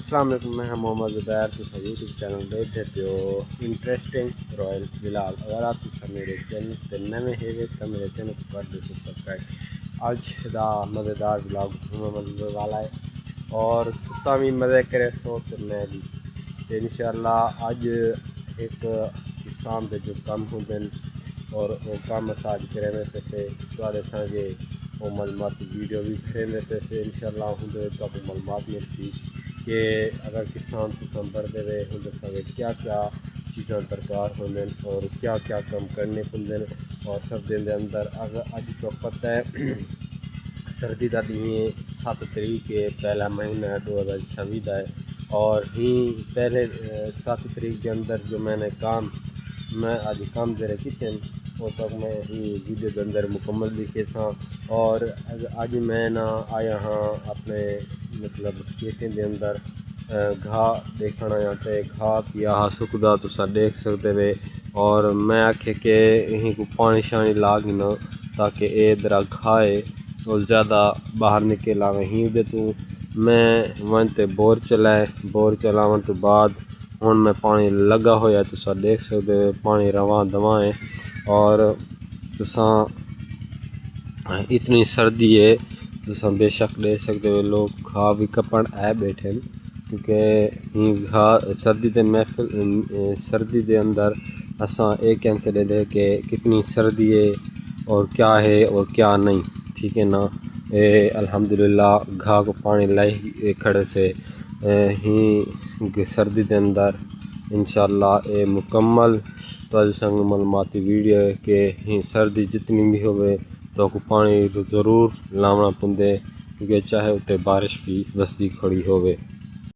अस्सलाम वालेकुम, मैं मोहम्मद ज़ुबैर तो यूट्यूब चैनल देखते हो इंटरेस्टिंग रॉयल व्लॉग। अगर आप मेरे चैनल पर नए हैं तो मेरे चैनल को कर दो सब्सक्राइब। आज दा मज़ेदार व्लॉग मज़े वाला है और तुम मज़े करे सो तो मैं भी इंशाल्लाह आज एक किसान के जो कम होंगे और वो काम मसाज करे से थोड़े संगे वो मालूमात वीडियो भी भेजने से इंशाल्लाह होंगे तो आपको मालूमात मिलती कि अगर किसान को बरते हुए होंगे संगे क्या क्या चीज़ें दरकार होंगे और क्या क्या काम करने होंगे। और सर्दी के अंदर अगर अज तो पता है सर्दी का दिन 7 तरीक है, पहला महीना 2026 का है और ही पहले 7 तरीक के अंदर जो मैंने काम मैं आज काम दे रखी थे वो तक मैं ही वीडियो के अंदर मुकम्मल लिखे सा। और आज मैं ना आया हाँ अपने मतलब खेतों के अंदर घाह देखना आया थे, घाह पिया सुकदा तुसा देख सकते वे। और मैं आखे के यहीं को पानी शानी लाग ना ताकि ये इधर खाए और ज़्यादा बाहर निकल आवे ही दे तू मैं वन ते बोर चलावन तो बाद हूँ मैं पानी लगा होया तुसा देख सकते हो पानी रवा दवा है। और तुसा इतनी सर्दी है तुसा बेशक दे सकते हो लोग घाह भी कपड़ है बैठे क्योंकि घाह सर्दी के महफिल सर्दी के अंदर असा एक कैंसर दे कि कितनी सर्दी है और क्या है और क्या नहीं, ठीक है ना। अल्हम्दुलिल्लाह घाह को पानी लाई खड़े से ही सर्दी के अंदर इंशाल्लाह ये मुकम्मल तो संग मालूमाती वीडियो है कि ही सर्दी जितनी भी होवे तो को पानी ज़रूर लावना पुंदे क्योंकि चाहे उत्ते बारिश भी वसदी खड़ी होवे।